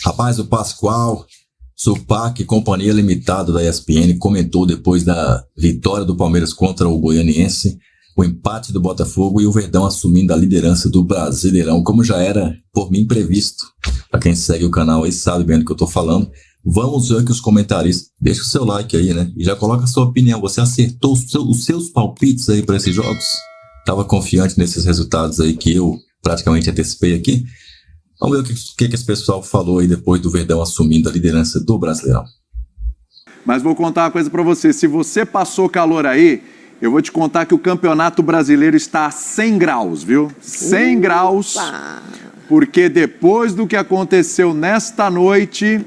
Rapaz, o Pascoal Supac, Companhia Limitada da ESPN, comentou depois da vitória do Palmeiras contra o Goianiense, o empate do Botafogo e o Verdão assumindo a liderança do Brasileirão, como já era por mim previsto. Para quem segue o canal aí sabe bem do que eu tô falando. Vamos ver que os comentaristas, deixa o seu like aí, né? E já coloca a sua opinião. Você acertou os seus palpites aí para esses jogos? Tava confiante nesses resultados aí que eu praticamente antecipei aqui? Vamos ver o que esse pessoal falou aí depois do Verdão assumindo a liderança do Brasileirão. Mas vou contar uma coisa para você. Se você passou calor aí, eu vou te contar que o Campeonato Brasileiro está a 100 graus, viu? 100 graus, porque depois do que aconteceu nesta noite,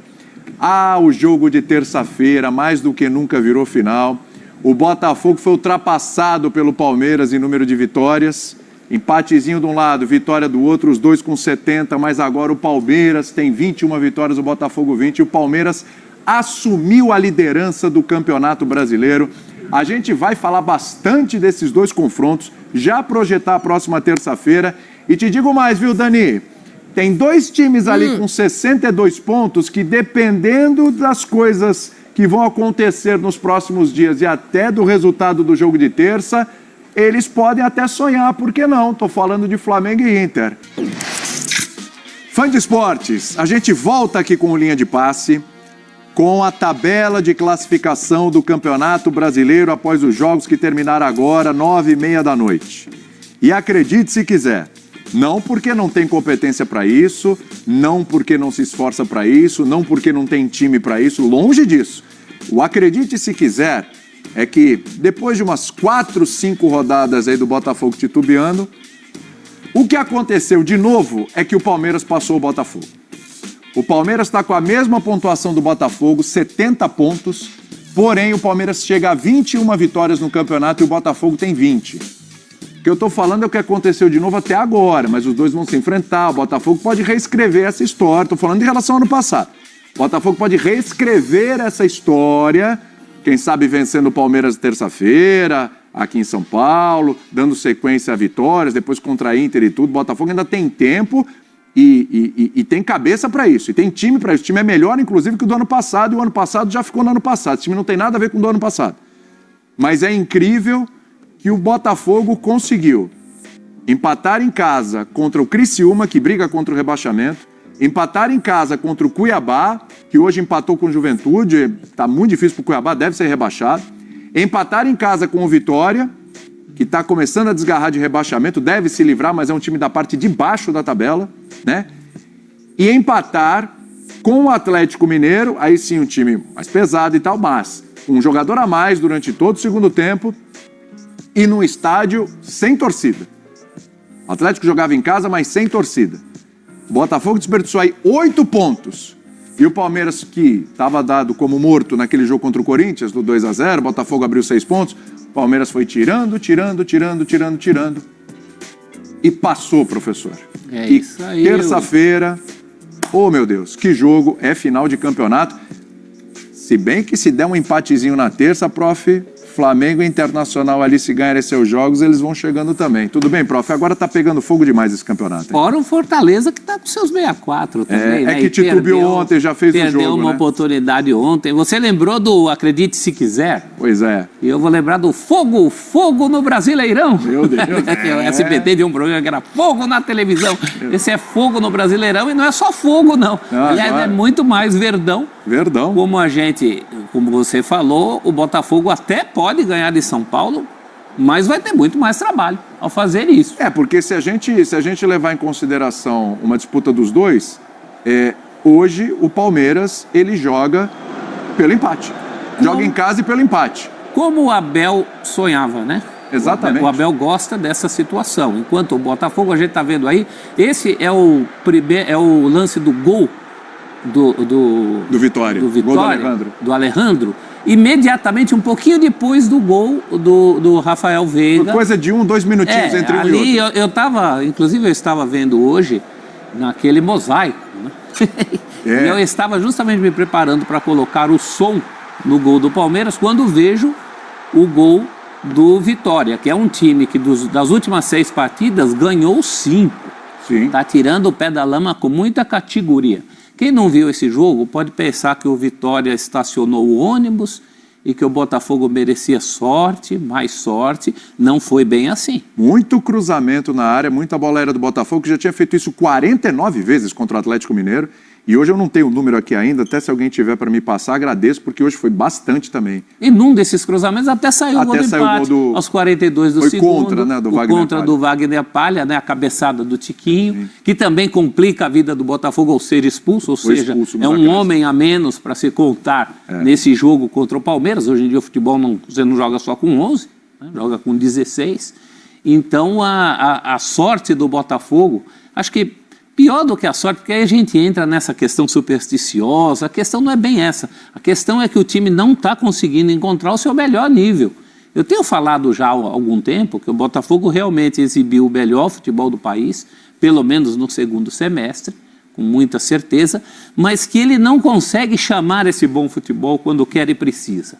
o jogo de terça-feira, mais do que nunca virou final. O Botafogo foi ultrapassado pelo Palmeiras em número de vitórias. Empatezinho de um lado, vitória do outro, os dois com 70, mas agora o Palmeiras tem 21 vitórias, o Botafogo 20, e o Palmeiras assumiu a liderança do Campeonato Brasileiro. A gente vai falar bastante desses dois confrontos, já projetar a próxima terça-feira. E te digo mais, viu, Dani? Tem dois times ali com 62 pontos que, dependendo das coisas que vão acontecer nos próximos dias e até do resultado do jogo de terça, eles podem até sonhar, por que não? Tô falando de Flamengo e Inter. Fã de esportes, a gente volta aqui com o Linha de Passe, com a tabela de classificação do Campeonato Brasileiro após os jogos que terminaram agora, 9h30 da noite. E acredite se quiser, não porque não tem competência para isso, não porque não se esforça para isso, não porque não tem time para isso, longe disso. O acredite se quiser é que depois de umas 4, 5 rodadas aí do Botafogo titubeando, o que aconteceu de novo é que o Palmeiras passou o Botafogo. O Palmeiras está com a mesma pontuação do Botafogo, 70 pontos, porém o Palmeiras chega a 21 vitórias no campeonato e o Botafogo tem 20. O que eu estou falando é o que aconteceu de novo até agora, mas os dois vão se enfrentar, o Botafogo pode reescrever essa história, estou falando em relação ao ano passado. O Botafogo pode reescrever essa história, quem sabe vencendo o Palmeiras terça-feira, aqui em São Paulo, dando sequência a vitórias, depois contra a Inter e tudo. O Botafogo ainda tem tempo e tem cabeça para isso, e tem time para isso. O time é melhor, inclusive, que o do ano passado, e o ano passado já ficou no ano passado. Esse time não tem nada a ver com o do ano passado. Mas é incrível que o Botafogo conseguiu empatar em casa contra o Criciúma, que briga contra o rebaixamento, empatar em casa contra o Cuiabá, que hoje empatou com o Juventude, está muito difícil para o Cuiabá, deve ser rebaixado. Empatar em casa com o Vitória, que está começando a desgarrar de rebaixamento, deve se livrar, mas é um time da parte de baixo da tabela, né? E empatar com o Atlético Mineiro, aí sim um time mais pesado e tal, mas um jogador a mais durante todo o segundo tempo e num estádio sem torcida. O Atlético jogava em casa, mas sem torcida. O Botafogo desperdiçou aí 8 pontos. E o Palmeiras, que estava dado como morto naquele jogo contra o Corinthians, no 2-0, o Botafogo abriu 6 pontos, o Palmeiras foi tirando. E passou, professor. É isso aí. Terça-feira, oh meu Deus, que jogo, é final de campeonato. Se bem que se der um empatezinho na terça, prof, Flamengo e Internacional ali, se ganharem seus jogos, eles vão chegando também. Tudo bem, prof? Agora tá pegando fogo demais esse campeonato. Hein? Fora o Fortaleza, que tá com seus 64 também, né? É que titubeou ontem, já fez o jogo, perdeu uma oportunidade ontem. Você lembrou do Acredite Se Quiser? Pois é. E eu vou lembrar do Fogo no Brasileirão. Meu Deus. O SBT de um programa que era Fogo na televisão. Esse é Fogo no Brasileirão e não é só fogo, não. Aliás, é muito mais Verdão. Como você falou, o Botafogo até pode ganhar de São Paulo, mas vai ter muito mais trabalho ao fazer isso. Porque se a gente levar em consideração uma disputa dos dois, hoje o Palmeiras, ele joga pelo empate. Joga em casa e pelo empate. Como o Abel sonhava, né? Exatamente. O Abel gosta dessa situação. Enquanto o Botafogo, a gente está vendo aí, esse é o lance do gol do Vitória. Gol do Alejandro. Imediatamente, um pouquinho depois do gol do Rafael Veiga. Foi coisa de 1, 2 minutinhos entre um e outro. Inclusive eu estava vendo hoje naquele mosaico, né? E eu estava justamente me preparando para colocar o som no gol do Palmeiras quando vejo o gol do Vitória, que é um time que das últimas 6 partidas ganhou 5. Sim. Está tirando o pé da lama com muita categoria. Quem não viu esse jogo pode pensar que o Vitória estacionou o ônibus e que o Botafogo merecia sorte, mais sorte. Não foi bem assim. Muito cruzamento na área, muita bola aérea do Botafogo, que já tinha feito isso 49 vezes contra o Atlético Mineiro. E hoje eu não tenho o número aqui ainda, até se alguém tiver para me passar, agradeço, porque hoje foi bastante também. E num desses cruzamentos até saiu o gol do empate, aos 42 do segundo. Foi contra, né, do Wagner Palha, né, a cabeçada do Tiquinho, que também complica a vida do Botafogo ao ser expulso, ou seja, é um homem a menos para se contar nesse jogo contra o Palmeiras. Hoje em dia o futebol você não joga só com 11, né, joga com 16. Então a sorte do Botafogo, acho que pior do que a sorte, porque aí a gente entra nessa questão supersticiosa. A questão não é bem essa. A questão é que o time não está conseguindo encontrar o seu melhor nível. Eu tenho falado já há algum tempo que o Botafogo realmente exibiu o melhor futebol do país, pelo menos no segundo semestre, com muita certeza, mas que ele não consegue chamar esse bom futebol quando quer e precisa.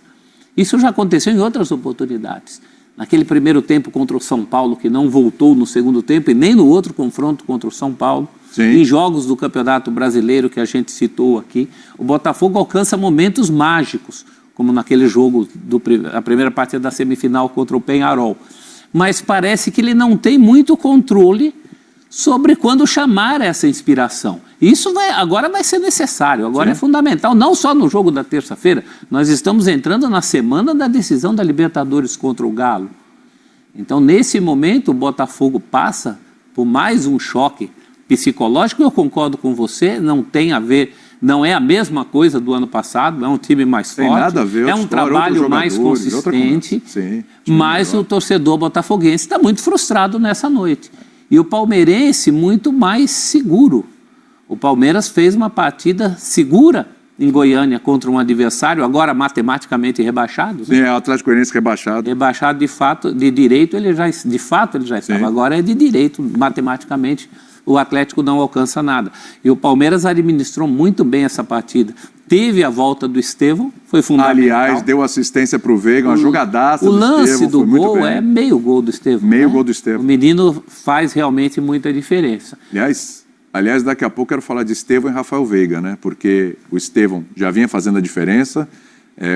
Isso já aconteceu em outras oportunidades. Naquele primeiro tempo contra o São Paulo, que não voltou no segundo tempo, e nem no outro confronto contra o São Paulo. Sim. Em jogos do Campeonato Brasileiro que a gente citou aqui, o Botafogo alcança momentos mágicos, como naquele jogo, a primeira partida da semifinal contra o Peñarol. Mas parece que ele não tem muito controle sobre quando chamar essa inspiração. Isso agora vai ser necessário, agora é fundamental, não só no jogo da terça-feira, nós estamos entrando na semana da decisão da Libertadores contra o Galo. Então, nesse momento, o Botafogo passa por mais um choque psicológico. Eu concordo com você, não tem a ver, não é a mesma coisa do ano passado, é um time mais forte, nada a ver, é um trabalho mais consistente, mas o torcedor botafoguense está muito frustrado nessa noite. E o palmeirense muito mais seguro. O Palmeiras fez uma partida segura em Goiânia contra um adversário, agora matematicamente rebaixado. Sim, é o Atlético Goianiense rebaixado. Rebaixado de fato, de direito ele já estava, agora é de direito, matematicamente o Atlético não alcança nada. E o Palmeiras administrou muito bem essa partida. Teve a volta do Estevão, foi fundamental. Aliás, deu assistência para o Veiga, uma jogadaça do Estevão. O lance do gol é meio gol do Estevão. Meio gol do Estevão. O menino faz realmente muita diferença. Aliás, daqui a pouco eu quero falar de Estevão e Rafael Veiga, né? Porque o Estevão já vinha fazendo a diferença,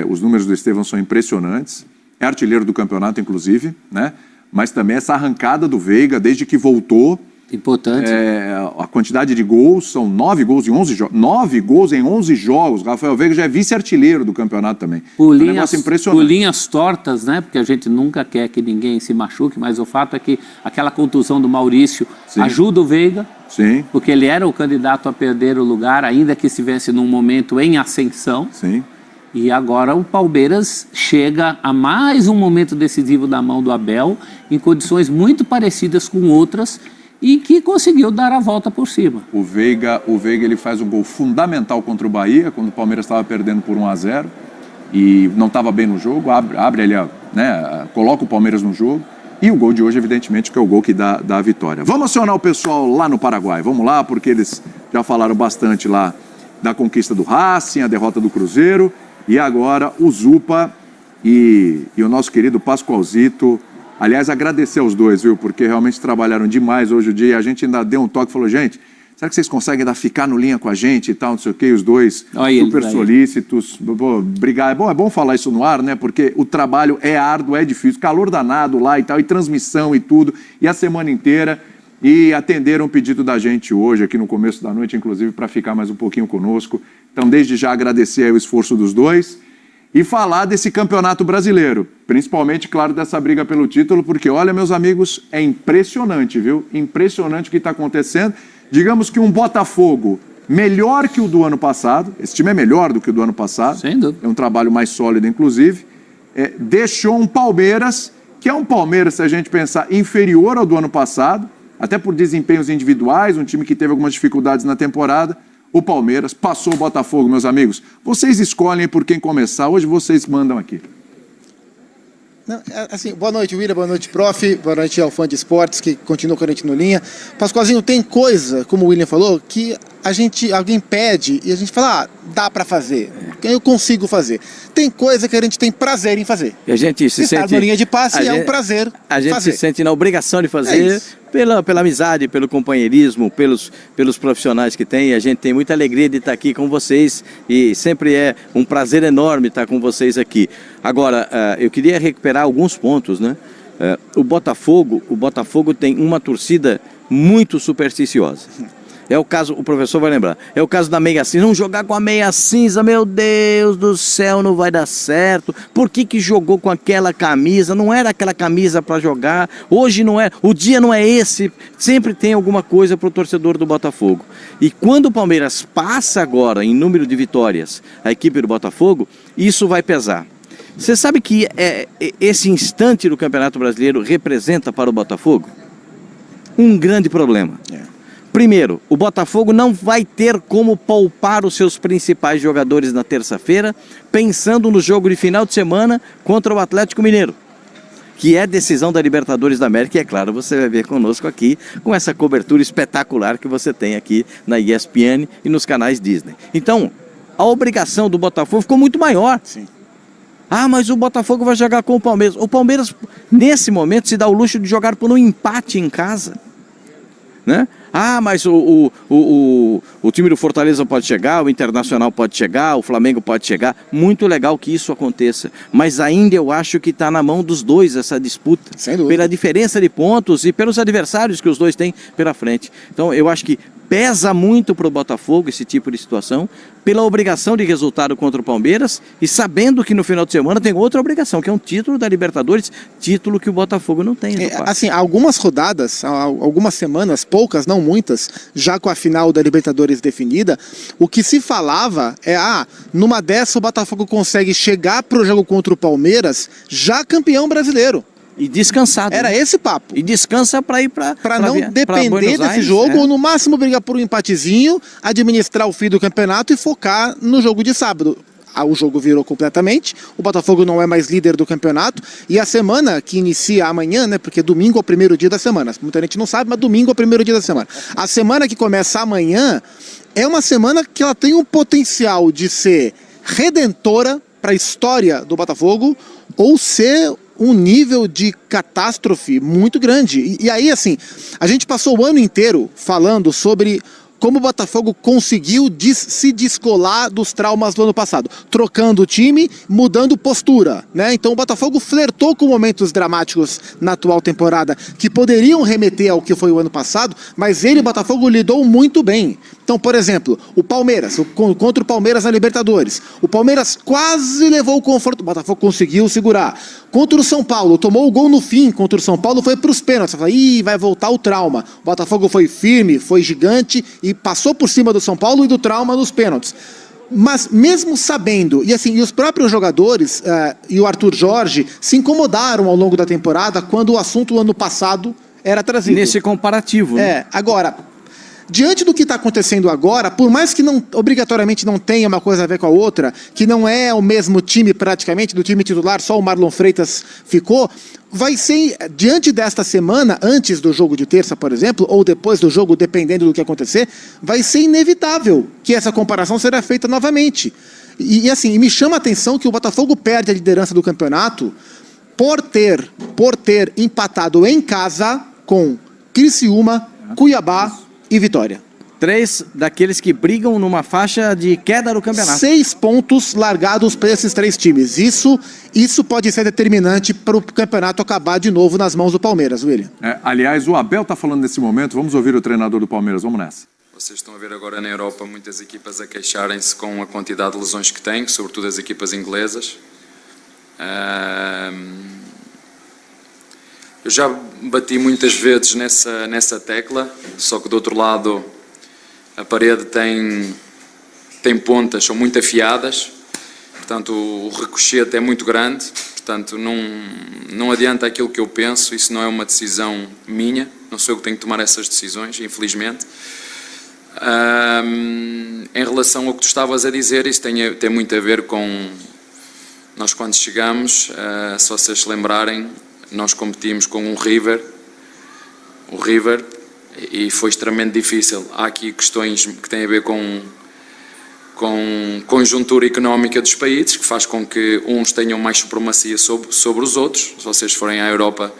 os números do Estevão são impressionantes, é artilheiro do campeonato, inclusive, né? Mas também essa arrancada do Veiga, desde que voltou. Importante. A quantidade de gols, são 9 gols em 11 jogos. 9 gols em 11 jogos. Rafael Veiga já é vice-artilheiro do campeonato também. Por linhas tortas, né? Porque a gente nunca quer que ninguém se machuque, mas o fato é que aquela contusão do Maurício ajuda o Veiga. Sim. Porque ele era o candidato a perder o lugar, ainda que estivesse num momento em ascensão. Sim. E agora o Palmeiras chega a mais um momento decisivo da mão do Abel, em condições muito parecidas com outras, e que conseguiu dar a volta por cima. O Veiga ele faz um gol fundamental contra o Bahia, quando o Palmeiras estava perdendo por 1-0 e não estava bem no jogo, abre ali, né, coloca o Palmeiras no jogo. E o gol de hoje, evidentemente, que é o gol que dá a vitória. Vamos acionar o pessoal lá no Paraguai, vamos lá, porque eles já falaram bastante lá da conquista do Racing, a derrota do Cruzeiro, e agora o Zupa e o nosso querido Pascoalzito. Aliás, agradecer aos dois, viu? Porque realmente trabalharam demais hoje o dia. E a gente ainda deu um toque e falou, gente, será que vocês conseguem ainda ficar no linha com a gente e tal, não sei o quê? Os dois super solícitos. Obrigado. É bom falar isso no ar, né? Porque o trabalho é árduo, é difícil. Calor danado lá e tal, e transmissão e tudo. E a semana inteira. E atenderam o pedido da gente hoje, aqui no começo da noite, inclusive, para ficar mais um pouquinho conosco. Então, desde já, agradecer aí o esforço dos dois. E falar desse campeonato brasileiro, principalmente, claro, dessa briga pelo título, porque, olha, meus amigos, é impressionante, viu? Impressionante o que está acontecendo. Digamos que um Botafogo melhor que o do ano passado, esse time é melhor do que o do ano passado, sem dúvida. É um trabalho mais sólido, inclusive, deixou um Palmeiras, que é um Palmeiras, se a gente pensar, inferior ao do ano passado, até por desempenhos individuais, um time que teve algumas dificuldades na temporada. O Palmeiras passou o Botafogo, meus amigos. Vocês escolhem por quem começar. Hoje vocês mandam aqui. Não, assim, boa noite, William. Boa noite, prof. Boa noite ao fã de esportes que continua com a gente no linha. Pascoalzinho, tem coisa, como o William falou, que alguém pede e a gente fala, dá para fazer. eu consigo fazer. Tem coisa que a gente tem prazer em fazer. E a gente se sente... na linha de passe é um prazer a gente fazer. se sente na obrigação de fazer, pela amizade, pelo companheirismo, pelos profissionais que tem. A gente tem muita alegria de estar aqui com vocês e sempre é um prazer enorme estar com vocês aqui. Agora, eu queria recuperar alguns pontos, né? O Botafogo tem uma torcida muito supersticiosa. É o caso, o professor vai lembrar, é o caso da meia cinza. Não jogar com a meia cinza, meu Deus do céu, não vai dar certo. Por que jogou com aquela camisa? Não era aquela camisa para jogar. Hoje não é, o dia não é esse. Sempre tem alguma coisa para o torcedor do Botafogo. E quando o Palmeiras passa agora em número de vitórias a equipe do Botafogo, isso vai pesar. Você sabe que esse instante do Campeonato Brasileiro representa para o Botafogo um grande problema. Primeiro, o Botafogo não vai ter como poupar os seus principais jogadores na terça-feira, pensando no jogo de final de semana contra o Atlético Mineiro, que é decisão da Libertadores da América, e é claro, você vai ver conosco aqui, com essa cobertura espetacular que você tem aqui na ESPN e nos canais Disney. Então, a obrigação do Botafogo ficou muito maior. Sim. Ah, mas o Botafogo vai jogar com o Palmeiras. O Palmeiras, nesse momento, se dá o luxo de jogar por um empate em casa, né? Ah, mas o time do Fortaleza pode chegar, o Internacional pode chegar, o Flamengo pode chegar. Muito legal que isso aconteça. Mas ainda eu acho que está na mão dos dois essa disputa. Sem dúvida. Pela diferença de pontos e pelos adversários que os dois têm pela frente. Então eu acho que pesa muito para o Botafogo esse tipo de situação, pela obrigação de resultado contra o Palmeiras e sabendo que no final de semana tem outra obrigação, que é um título da Libertadores, título que o Botafogo não tem. Assim, algumas rodadas, algumas semanas, poucas, não muitas, já com a final da Libertadores definida, o que se falava é, numa dessa o Botafogo consegue chegar para o jogo contra o Palmeiras já campeão brasileiro. E descansado. Era esse papo. E descansa para ir para não depender desse jogo, ou no máximo brigar por um empatezinho, administrar o fim do campeonato e focar no jogo de sábado. O jogo virou completamente, o Botafogo não é mais líder do campeonato, e a semana que inicia amanhã, né, porque domingo é o primeiro dia da semana, muita gente não sabe, mas domingo é o primeiro dia da semana. A semana que começa amanhã é uma semana que ela tem um potencial de ser redentora para a história do Botafogo, ou ser um nível de catástrofe muito grande. E aí, assim, a gente passou o ano inteiro falando sobre como o Botafogo conseguiu se descolar dos traumas do ano passado, trocando o time, mudando postura, né? Então o Botafogo flertou com momentos dramáticos na atual temporada que poderiam remeter ao que foi o ano passado, mas o Botafogo lidou muito bem. Então, por exemplo, o Palmeiras, contra o Palmeiras na Libertadores, o Palmeiras quase levou o confronto, o Botafogo conseguiu segurar. Contra o São Paulo, tomou o gol no fim, contra o São Paulo foi para os pênaltis, você fala, vai voltar o trauma. O Botafogo foi firme, foi gigante e passou por cima do São Paulo e do trauma nos pênaltis. Mas mesmo sabendo, e assim, e os próprios jogadores e o Arthur Jorge se incomodaram ao longo da temporada quando o assunto ano passado era trazido. Nesse comparativo, né? Agora, diante do que está acontecendo agora, por mais que não obrigatoriamente não tenha uma coisa a ver com a outra, que não é o mesmo time praticamente, do time titular, só o Marlon Freitas ficou, vai ser, diante desta semana, antes do jogo de terça, por exemplo, ou depois do jogo, dependendo do que acontecer, vai ser inevitável que essa comparação será feita novamente. E assim, me chama a atenção que o Botafogo perde a liderança do campeonato por ter empatado em casa com Criciúma, Cuiabá e Vitória. 3 daqueles que brigam numa faixa de queda do campeonato. 6 pontos largados para esses 3 times. Isso pode ser determinante para o campeonato acabar de novo nas mãos do Palmeiras, William. Aliás, o Abel está falando nesse momento. Vamos ouvir o treinador do Palmeiras. Vamos nessa. Vocês estão a ver agora na Europa muitas equipas a queixarem-se com a quantidade de lesões que têm, sobretudo as equipas inglesas. Eu já bati muitas vezes nessa tecla, só que do outro lado a parede tem pontas, são muito afiadas, portanto o ricochete é muito grande, portanto não adianta aquilo que eu penso, isso não é uma decisão minha, não sou eu que tenho que tomar essas decisões, infelizmente. Em relação ao que tu estavas a dizer, isso tem muito a ver com nós quando chegamos, se vocês se lembrarem, nós competimos com o River, e foi extremamente difícil. Há aqui questões que têm a ver com com conjuntura económica dos países, que faz com que uns tenham mais supremacia sobre os outros. Se vocês forem à Europa,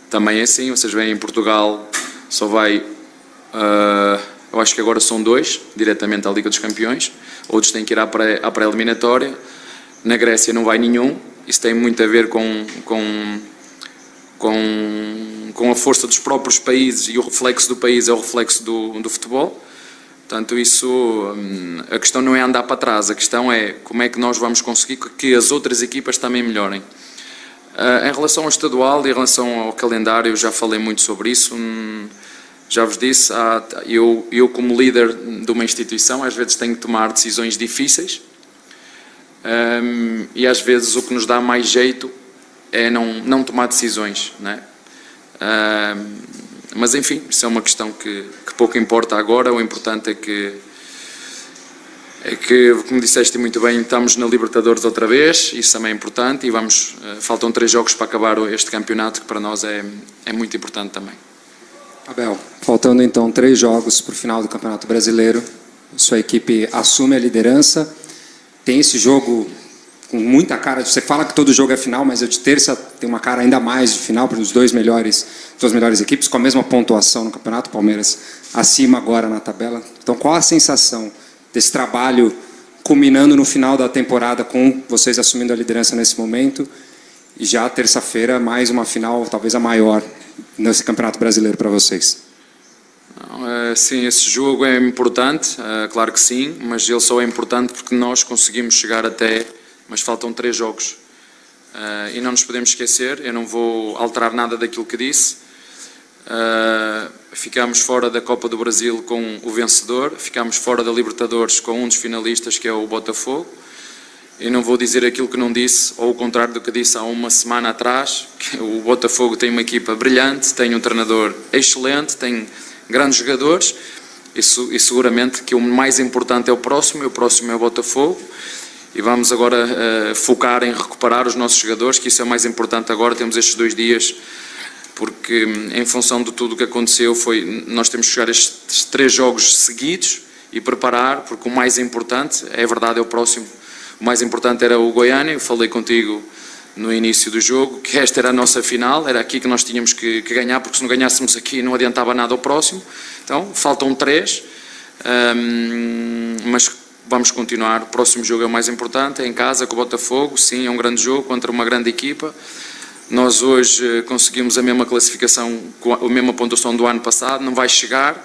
também é assim. Vocês veem em Portugal, só vai, eu acho que agora são 2, diretamente à Liga dos Campeões. Outros têm que ir à pré-eliminatória. Na Grécia não vai nenhum. Isso tem muito a ver com a força dos próprios países, e o reflexo do país é o reflexo do futebol. Portanto, a questão não é andar para trás, a questão é como é que nós vamos conseguir que as outras equipas também melhorem. Em relação ao estadual e em relação ao calendário, eu já falei muito sobre isso. Já vos disse, eu como líder de uma instituição, às vezes tenho que tomar decisões difíceis, e às vezes o que nos dá mais jeito é não tomar decisões, não é? Mas enfim, isso é uma questão que pouco importa agora. O importante é que, como disseste muito bem, estamos na Libertadores outra vez, isso também é importante, e faltam 3 jogos para acabar este campeonato, que para nós é muito importante também. Abel, faltando então 3 jogos para o final do Campeonato Brasileiro, sua equipe assume a liderança, tem esse jogo com muita cara, você fala que todo jogo é final, mas o de terça tem uma cara ainda mais de final para os duas melhores equipes, com a mesma pontuação no campeonato, Palmeiras acima agora na tabela. Então qual a sensação desse trabalho culminando no final da temporada, com vocês assumindo a liderança nesse momento, e já terça-feira mais uma final, talvez a maior nesse Campeonato Brasileiro para vocês? Sim, esse jogo é importante, claro que sim, mas ele só é importante porque nós conseguimos chegar até... Mas faltam 3 jogos. E não nos podemos esquecer, eu não vou alterar nada daquilo que disse. Ficámos fora da Copa do Brasil com o vencedor, ficámos fora da Libertadores com um dos finalistas, que é o Botafogo. E não vou dizer aquilo que não disse, ou o contrário do que disse há uma semana atrás, que o Botafogo tem uma equipa brilhante, tem um treinador excelente, tem grandes jogadores, e seguramente que o mais importante é o próximo é o Botafogo. E vamos agora focar em recuperar os nossos jogadores, que isso é o mais importante agora. Temos estes 2 dias, porque em função de tudo o que aconteceu, nós temos que jogar estes 3 jogos seguidos e preparar, porque o mais importante, é verdade, é o próximo. O mais importante era o Goiânia. Eu falei contigo no início do jogo, que esta era a nossa final, era aqui que nós tínhamos que ganhar, porque se não ganhássemos aqui não adiantava nada ao próximo. Então, faltam 3, mas... Vamos continuar, o próximo jogo é o mais importante, é em casa com o Botafogo, sim, é um grande jogo contra uma grande equipa. Nós hoje conseguimos a mesma classificação, a mesma pontuação do ano passado, não vai chegar,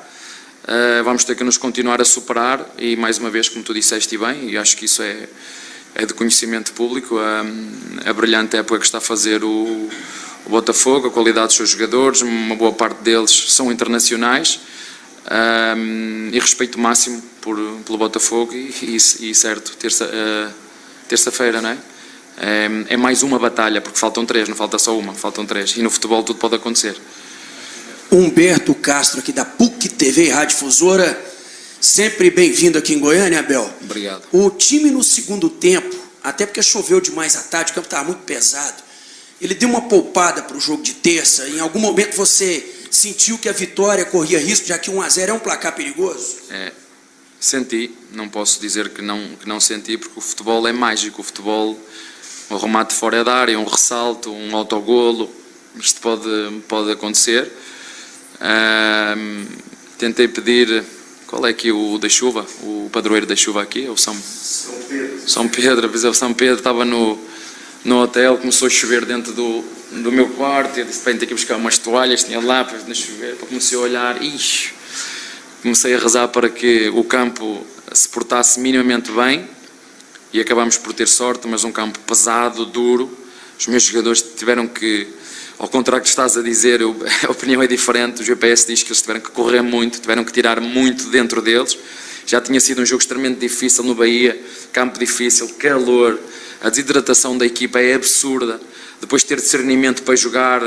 vamos ter que nos continuar a superar, e mais uma vez, como tu disseste bem, e acho que isso é de conhecimento público, a brilhante época que está a fazer o Botafogo, a qualidade dos seus jogadores, uma boa parte deles são internacionais, e respeito máximo pelo Botafogo, e certo, terça-feira, não é? É mais uma batalha, porque faltam 3, não falta só uma, faltam 3, e no futebol tudo pode acontecer. Humberto Castro, aqui da PUC TV e Rádio Difusora, sempre bem-vindo aqui em Goiânia, Abel. Obrigado. O time no segundo tempo, até porque choveu demais à tarde, o campo estava muito pesado, ele deu uma poupada para o jogo de terça. Em algum momento você sentiu que a vitória corria risco, já que 1-0 é um placar perigoso? Senti, não posso dizer que não senti, porque o futebol é mágico. O futebol, um remate fora da área, um ressalto, um autogolo, isto pode acontecer. Tentei pedir, qual é aqui o da chuva, o padroeiro da chuva aqui, é o São Pedro. O São Pedro estava no hotel, começou a chover dentro do meu quarto, eu disse, bem, tenho que buscar umas toalhas, tinha lá para não chover, comecei a olhar, comecei a rezar para que o campo se portasse minimamente bem, e acabámos por ter sorte, mas um campo pesado, duro. Os meus jogadores tiveram que, ao contrário do que estás a dizer, a opinião é diferente, o GPS diz que eles tiveram que correr muito, tiveram que tirar muito dentro deles. Já tinha sido um jogo extremamente difícil no Bahia, campo difícil, calor, a desidratação da equipa é absurda, depois de ter discernimento para jogar,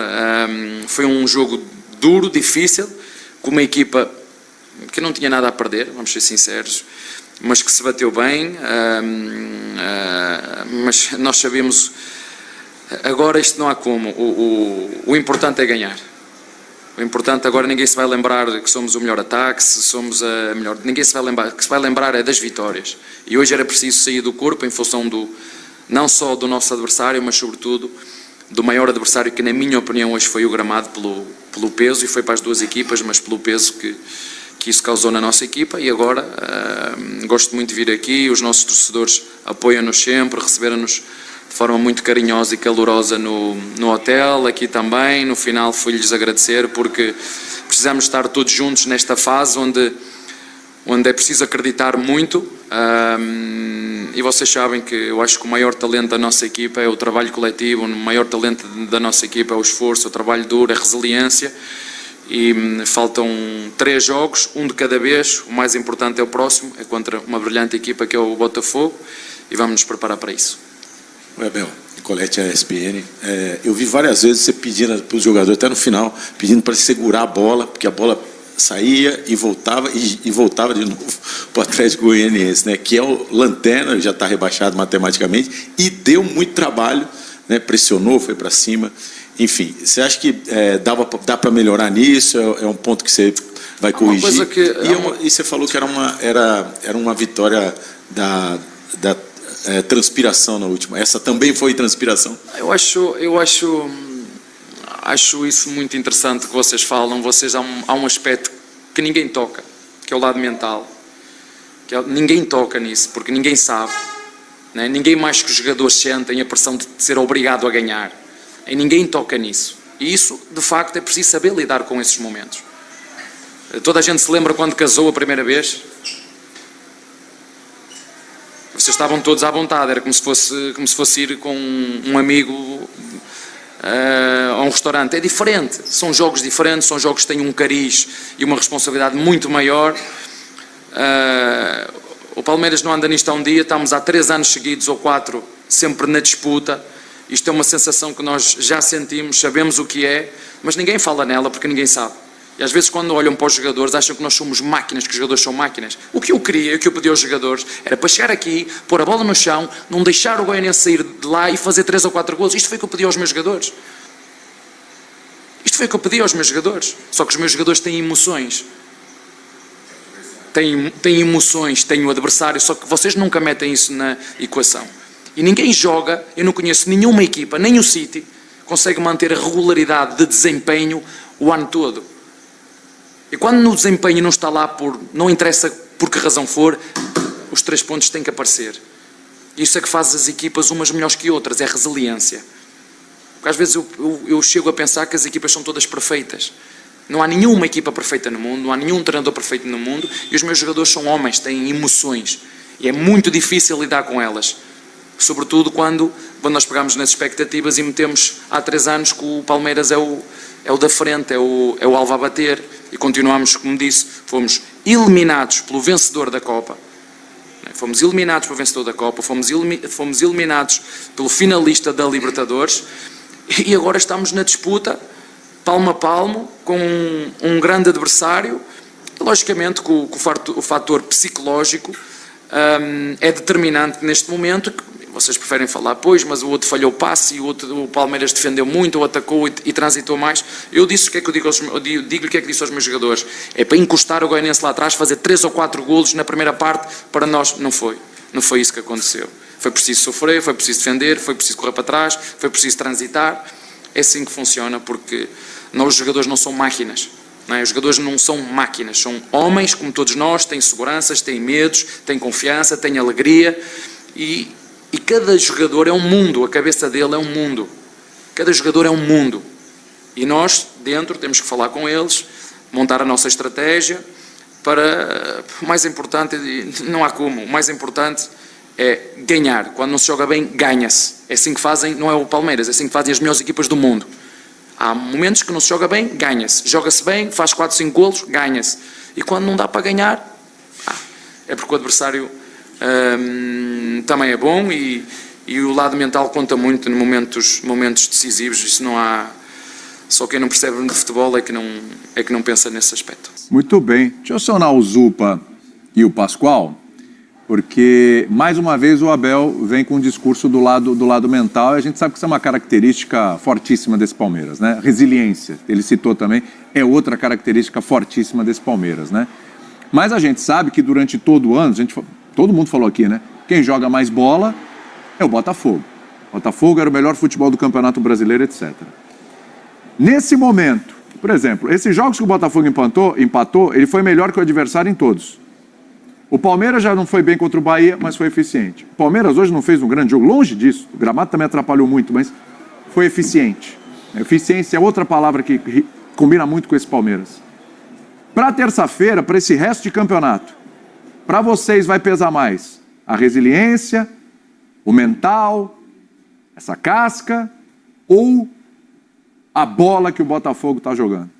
foi um jogo duro, difícil, com uma equipa que não tinha nada a perder, vamos ser sinceros, mas que se bateu bem, mas nós sabemos, agora isto não há como, o importante é ganhar. O importante agora, ninguém se vai lembrar que somos o melhor ataque, se somos a melhor... Ninguém se vai lembrar, o que se vai lembrar é das vitórias. E hoje era preciso sair do corpo em função não só do nosso adversário, mas sobretudo do maior adversário que, na minha opinião, hoje foi o gramado pelo peso, e foi para as duas equipas, mas pelo peso que isso causou na nossa equipa. E agora gosto muito de vir aqui, os nossos torcedores apoiam-nos sempre, receberam-nos de forma muito carinhosa e calorosa no hotel, aqui também. No final fui-lhes agradecer, porque precisamos estar todos juntos nesta fase onde é preciso acreditar muito, e vocês sabem que eu acho que o maior talento da nossa equipa é o trabalho coletivo, o maior talento da nossa equipa é o esforço, o trabalho duro, a resiliência. E faltam 3 jogos, um de cada vez. O mais importante é o próximo, é contra uma brilhante equipa que é o Botafogo, e vamos nos preparar para isso. Abel, Nicolete, a ESPN, eu vi várias vezes você pedindo para os jogadores, até no final, pedindo para segurar a bola, porque a bola saía e voltava de novo para o Atlético Goianiense, né? Que é o lanterna, já está rebaixado matematicamente, e deu muito trabalho, né? Pressionou, foi para cima. Enfim, você acha que dá para melhorar nisso? É um ponto que você vai corrigir? E você falou que era uma vitória da transpiração na última. Essa também foi transpiração? Eu acho isso muito interessante que vocês falam. Há um aspecto que ninguém toca, que é o lado mental. Ninguém toca nisso, porque ninguém sabe, né? Ninguém mais que os jogadores sentem a pressão de ser obrigado a ganhar. E ninguém toca nisso. E isso, de facto, é preciso saber lidar com esses momentos. Toda a gente se lembra quando casou a primeira vez? Vocês estavam todos à vontade, era como se fosse ir com um amigo a um restaurante. É diferente, são jogos diferentes, são jogos que têm um cariz e uma responsabilidade muito maior. O Palmeiras não anda nisto há um dia, estamos há 3 anos seguidos ou 4 sempre na disputa. Isto é uma sensação que nós já sentimos, sabemos o que é, mas ninguém fala nela porque ninguém sabe. E às vezes quando olham para os jogadores acham que nós somos máquinas, que os jogadores são máquinas. O que eu queria, o que eu pedi aos jogadores, era para chegar aqui, pôr a bola no chão, não deixar o Goianiense sair de lá e fazer 3 ou 4 golos. Isto foi o que eu pedi aos meus jogadores. Isto foi o que eu pedi aos meus jogadores. Só que os meus jogadores têm emoções. Têm emoções, têm o adversário, só que vocês nunca metem isso na equação. E ninguém joga, eu não conheço nenhuma equipa, nem o City, consegue manter a regularidade de desempenho o ano todo. E quando no desempenho não está lá, não interessa por que razão for, os 3 pontos têm que aparecer. Isso é que faz as equipas umas melhores que outras, é resiliência. Porque às vezes eu chego a pensar que as equipas são todas perfeitas. Não há nenhuma equipa perfeita no mundo, não há nenhum treinador perfeito no mundo, e os meus jogadores são homens, têm emoções, e é muito difícil lidar com elas. Sobretudo quando nós pegamos nas expectativas e metemos há 3 anos que o Palmeiras é o da frente, é o alvo a bater, e continuamos, como disse, fomos eliminados pelo vencedor da Copa, fomos eliminados pelo vencedor da Copa, fomos eliminados pelo finalista da Libertadores, e agora estamos na disputa, palmo a palmo, com um grande adversário. Logicamente que o fator psicológico é determinante neste momento. Vocês preferem falar, pois, mas o outro falhou o passe e o Palmeiras defendeu muito, ou atacou e transitou mais. Eu disse o que é que eu digo-lhe o que é que disse aos meus jogadores. É para encostar o Goianiense lá atrás, fazer 3 ou 4 golos na primeira parte, para nós. Não foi isso que aconteceu. Foi preciso sofrer, foi preciso defender, foi preciso correr para trás, foi preciso transitar. É assim que funciona, porque os jogadores não são máquinas. Não é? Os jogadores não são máquinas, são homens como todos nós, têm seguranças, têm medos, têm confiança, têm alegria, e cada jogador é um mundo, a cabeça dele é um mundo. Cada jogador é um mundo. E nós, dentro, temos que falar com eles, montar a nossa estratégia para... O mais importante, não há como, o mais importante é ganhar. Quando não se joga bem, ganha-se. É assim que fazem, não é o Palmeiras, é assim que fazem as melhores equipas do mundo. Há momentos que não se joga bem, ganha-se. Joga-se bem, faz 4, 5 golos, ganha-se. E quando não dá para ganhar, é porque o adversário também é bom, e o lado mental conta muito em momentos decisivos. Isso não há... Só quem não percebe de futebol é que não pensa nesse aspecto. Muito bem. Deixa eu acionar o Zupa e o Pascoal Porque, mais uma vez, o Abel vem com um discurso do lado mental, e a gente sabe que isso é uma característica fortíssima desse Palmeiras, né? Resiliência, ele citou também, é outra característica fortíssima desse Palmeiras, né? Mas a gente sabe que durante todo o ano, todo mundo falou aqui, né? Quem joga mais bola é o Botafogo. O Botafogo era o melhor futebol do Campeonato Brasileiro, etc. Nesse momento, por exemplo, esses jogos que o Botafogo empatou, ele foi melhor que o adversário em todos. O Palmeiras já não foi bem contra o Bahia, mas foi eficiente. O Palmeiras hoje não fez um grande jogo, longe disso. O gramado também atrapalhou muito, mas foi eficiente. Eficiência é outra palavra que combina muito com esse Palmeiras. Para terça-feira, para esse resto de campeonato, para vocês vai pesar mais a resiliência, o mental, essa casca ou a bola que o Botafogo está jogando?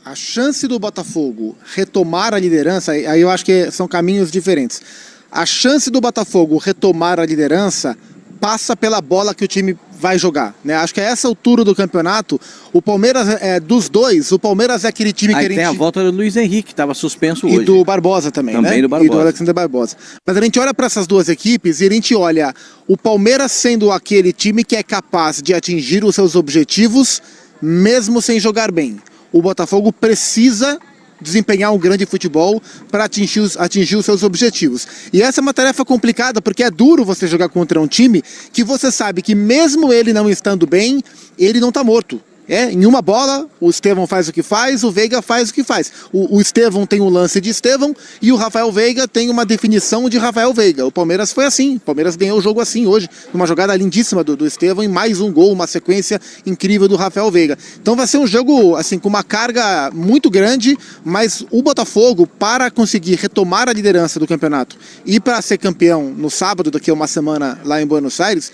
A chance do Botafogo retomar a liderança, aí eu acho que são caminhos diferentes. A chance do Botafogo retomar a liderança passa pela bola que o time vai jogar, né? Acho que a essa altura do campeonato, o Palmeiras, dos dois, o Palmeiras é aquele time que a gente... tem a volta do Luiz Henrique, que estava suspenso hoje. E do Barbosa também, né? Do Barbosa. E do Alexander Barbosa. Mas a gente olha para essas duas equipes e a gente olha o Palmeiras sendo aquele time que é capaz de atingir os seus objetivos mesmo sem jogar bem. O Botafogo precisa desempenhar um grande futebol para atingir os seus objetivos. E essa é uma tarefa complicada, porque é duro você jogar contra um time que você sabe que mesmo ele não estando bem, ele não está morto. Em uma bola, o Estevão faz o que faz, o Veiga faz o que faz. O Estevão tem um lance de Estevão e o Rafael Veiga tem uma definição de Rafael Veiga. O Palmeiras foi assim, o Palmeiras ganhou o jogo assim hoje, numa jogada lindíssima do Estevão e mais um gol, uma sequência incrível do Rafael Veiga. Então vai ser um jogo assim com uma carga muito grande, mas o Botafogo, para conseguir retomar a liderança do campeonato e para ser campeão no sábado, daqui a uma semana lá em Buenos Aires,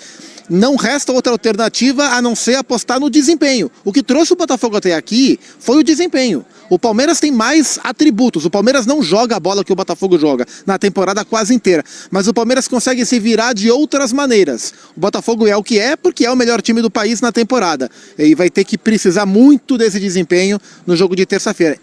não resta outra alternativa a não ser apostar no desempenho. O que trouxe o Botafogo até aqui foi o desempenho. O Palmeiras tem mais atributos. O Palmeiras não joga a bola que o Botafogo joga na temporada quase inteira. Mas o Palmeiras consegue se virar de outras maneiras. O Botafogo é o que é porque é o melhor time do país na temporada. E vai ter que precisar muito desse desempenho no jogo de terça-feira.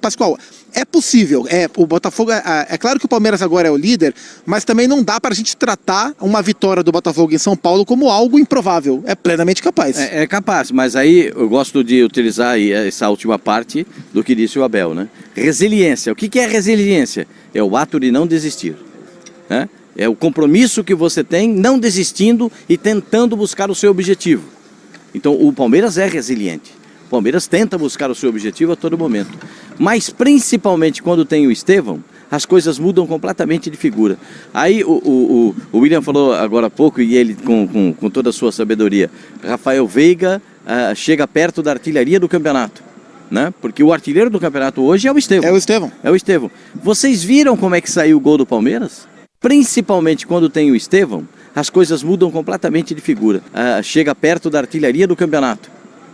Pascoal, é possível, o Botafogo, é claro que o Palmeiras agora é o líder, mas também não dá para a gente tratar uma vitória do Botafogo em São Paulo como algo improvável, é plenamente capaz. É capaz, mas aí eu gosto de utilizar aí essa última parte do que disse o Abel, né? Resiliência, o que é resiliência? É o ato de não desistir, né? É o compromisso que você tem, não desistindo e tentando buscar o seu objetivo. Então o Palmeiras é resiliente. O Palmeiras tenta buscar o seu objetivo a todo momento. Mas principalmente quando tem o Estevão, as coisas mudam completamente de figura. Aí o William falou agora há pouco, e ele com toda a sua sabedoria, Rafael Veiga chega perto da artilharia do campeonato, né? Porque o artilheiro do campeonato hoje é o Estevão. É o Estevão. É o Estevão. Vocês viram como é que saiu o gol do Palmeiras? Principalmente quando tem o Estevão, as coisas mudam completamente de figura. Chega perto da artilharia do campeonato,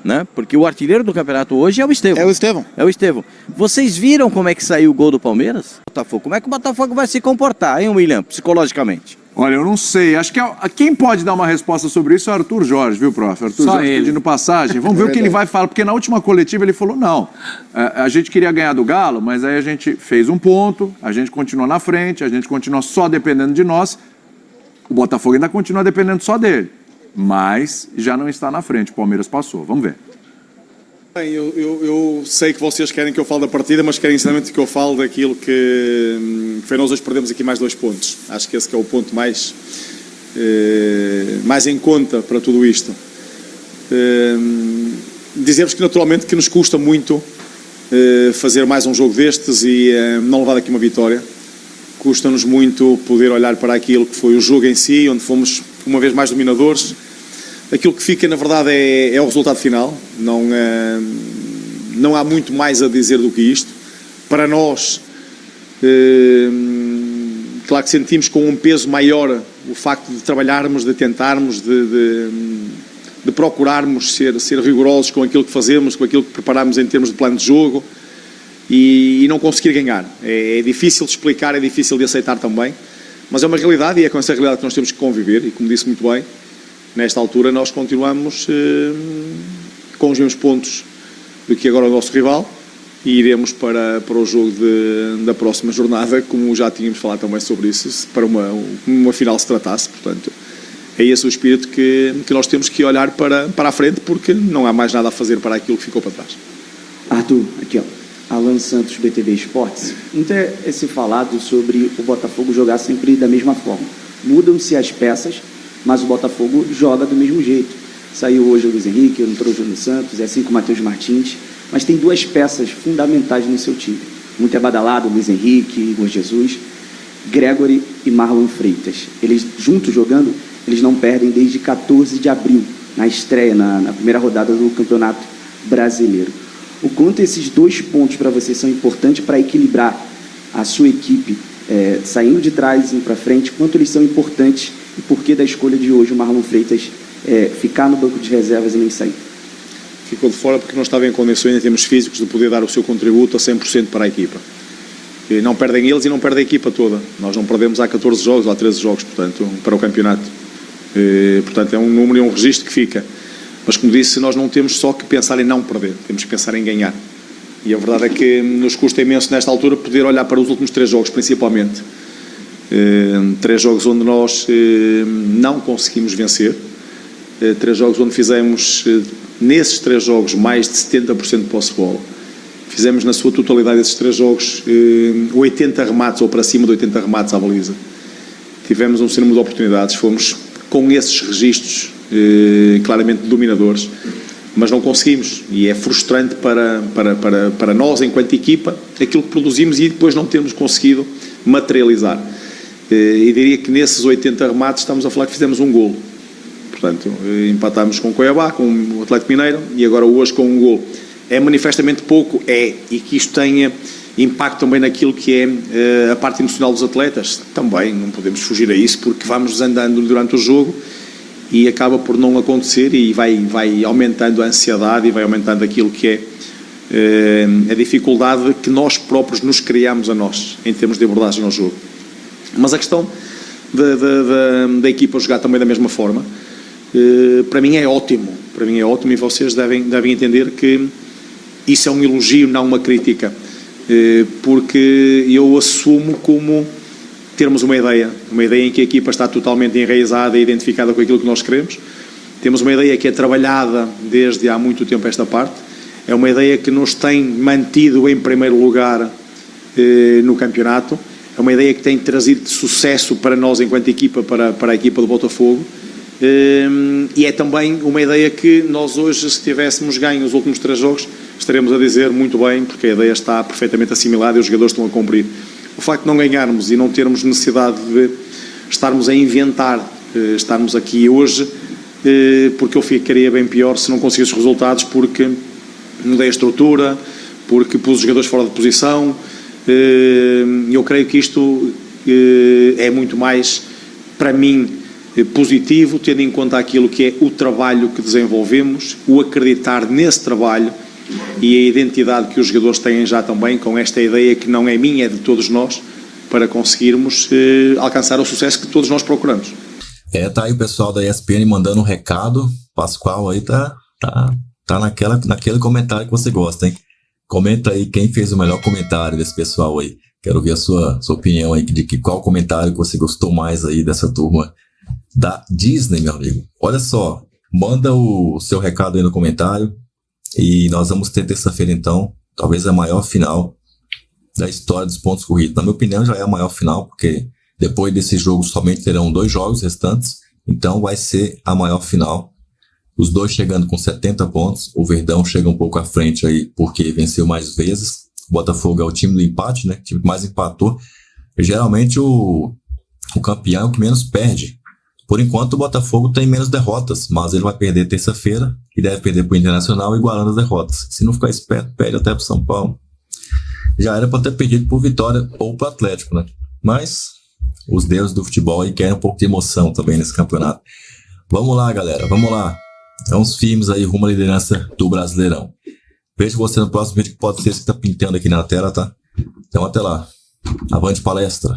né? Porque o artilheiro do campeonato hoje é o Estevão. É o Estevão. É o Estevão. Vocês viram como é que saiu o gol do Palmeiras? Botafogo. Como é que o Botafogo vai se comportar, hein, William, psicologicamente? Olha, eu não sei. Acho que quem pode dar uma resposta sobre isso é o Arthur Jorge, viu, prof? Arthur Só Jorge ele. pedindo passagem. Vamos ver o que ele vai falar, porque na última coletiva ele falou, não, a gente queria ganhar do Galo, mas aí a gente fez um ponto, a gente continuou na frente, a gente continua só dependendo de nós. O Botafogo ainda continua dependendo só dele, mas já não está na frente. O Palmeiras passou. Vamos ver. Bem, eu sei que vocês querem que eu fale da partida, mas querem sinceramente que eu fale daquilo que foi nós hoje perdemos aqui mais 2 pontos. Acho que esse que é o ponto mais em conta para tudo isto. Dizer-vos que naturalmente que nos custa muito fazer mais um jogo destes e não levar daqui uma vitória. Custa-nos muito poder olhar para aquilo que foi o jogo em si, onde fomos uma vez mais dominadores. Aquilo que fica, na verdade, é o resultado final. Não há muito mais a dizer do que isto. Para nós, claro que sentimos com um peso maior o facto de trabalharmos, de tentarmos, de procurarmos ser rigorosos com aquilo que fazemos, com aquilo que preparamos em termos de plano de jogo e não conseguir ganhar. É difícil de explicar, é difícil de aceitar também, mas é uma realidade e é com essa realidade que nós temos que conviver e, como disse muito bem, nesta altura nós continuamos com os mesmos pontos do que agora o nosso rival e iremos para o jogo da próxima jornada, como já tínhamos falado também sobre isso, se para uma final se tratasse. Portanto, é esse o espírito que nós temos que olhar para a frente, porque não há mais nada a fazer para aquilo que ficou para trás. Arthur, aqui ó, Alan Santos, BTV Esportes. Muito é se falado sobre o Botafogo jogar sempre da mesma forma. Mudam-se as peças, mas o Botafogo joga do mesmo jeito. Saiu hoje o Luiz Henrique, entrou o Júnior Santos, é assim com o Matheus Martins, mas tem duas peças fundamentais no seu time. Muito é badalado, Luiz Henrique, Igor Jesus, Gregory e Marlon Freitas. Eles juntos jogando, eles não perdem desde 14 de abril, na estreia, na primeira rodada do Campeonato Brasileiro. O quanto esses 2 pontos para você são importantes para equilibrar a sua equipe, saindo de trás e indo para frente, quanto eles são importantes e por que da escolha de hoje o Marlon Freitas ficar no banco de reservas e nem sair? Ficou de fora porque não estava em condições, em termos físicos, de poder dar o seu contributo a 100% para a equipa. E não perdem eles e não perdem a equipa toda. Nós não perdemos há 14 jogos ou há 13 jogos, portanto, para o campeonato. Portanto, é um número e um registro que fica. Mas, como disse, nós não temos só que pensar em não perder, temos que pensar em ganhar. E a verdade é que nos custa imenso, nesta altura, poder olhar para os últimos 3 jogos, principalmente. 3 jogos onde nós não conseguimos vencer. 3 jogos onde fizemos, nesses 3 jogos, mais de 70% de posse de bola. Fizemos, na sua totalidade, esses 3 jogos, 80 remates, ou para cima de 80 remates à baliza. Tivemos um número de oportunidades, fomos com esses registros claramente dominadores, mas não conseguimos, e é frustrante para nós enquanto equipa aquilo que produzimos e depois não termos conseguido materializar. E diria que nesses 80 remates estamos a falar que fizemos um golo, portanto empatámos com o Cuiabá, com o Atlético Mineiro e agora hoje com um golo. É manifestamente pouco, e que isto tenha impacto também naquilo que é a parte emocional dos atletas, também não podemos fugir a isso, porque vamos desandando durante o jogo e acaba por não acontecer e vai aumentando a ansiedade e vai aumentando aquilo que é a dificuldade que nós próprios nos criamos a nós, em termos de abordagem ao jogo. Mas a questão da equipa jogar também da mesma forma, para mim é ótimo, e vocês devem entender que isso é um elogio, não uma crítica, porque eu assumo como termos uma ideia em que a equipa está totalmente enraizada e identificada com aquilo que nós queremos. Temos uma ideia que é trabalhada desde há muito tempo esta parte, é uma ideia que nos tem mantido em primeiro lugar no campeonato, é uma ideia que tem trazido sucesso para nós enquanto equipa, para a equipa do Botafogo, e é também uma ideia que nós hoje, se tivéssemos ganho os últimos 3 jogos, estaremos a dizer muito bem, porque a ideia está perfeitamente assimilada e os jogadores estão a cumprir. O facto de não ganharmos e não termos necessidade de estarmos a inventar, estarmos aqui hoje, porque eu ficaria bem pior se não conseguisse os resultados, porque mudei a estrutura, porque pus os jogadores fora de posição. Eu creio que isto é muito mais, para mim, positivo, tendo em conta aquilo que é o trabalho que desenvolvemos, o acreditar nesse trabalho e a identidade que os jogadores têm já também com esta ideia que não é minha, é de todos nós, para conseguirmos alcançar o sucesso que todos nós procuramos. Tá aí o pessoal da ESPN mandando um recado. Pascoal aí tá naquele comentário que você gosta, hein? Comenta aí quem fez o melhor comentário desse pessoal aí. Quero ver a sua opinião aí, de que qual comentário que você gostou mais aí dessa turma da Disney, meu amigo. Olha só, manda o seu recado aí no comentário. E nós vamos ter terça-feira, então, talvez a maior final da história dos pontos corridos. Na minha opinião, já é a maior final, porque depois desse jogo somente terão 2 jogos restantes. Então, vai ser a maior final. Os 2 chegando com 70 pontos. O Verdão chega um pouco à frente aí, porque venceu mais vezes. O Botafogo é o time do empate, né? O time que mais empatou. E, geralmente, o campeão é o que menos perde. Por enquanto, o Botafogo tem menos derrotas, mas ele vai perder terça-feira e deve perder para o Internacional, igualando as derrotas. Se não ficar esperto, perde até para o São Paulo. Já era para ter perdido por Vitória ou para o Atlético, né? Mas os deuses do futebol aí querem um pouco de emoção também nesse campeonato. Vamos lá, galera, vamos lá. Vamos firmes aí rumo à liderança do Brasileirão. Vejo você no próximo vídeo, que pode ser esse que está pintando aqui na tela, tá? Então até lá. Avante palestra.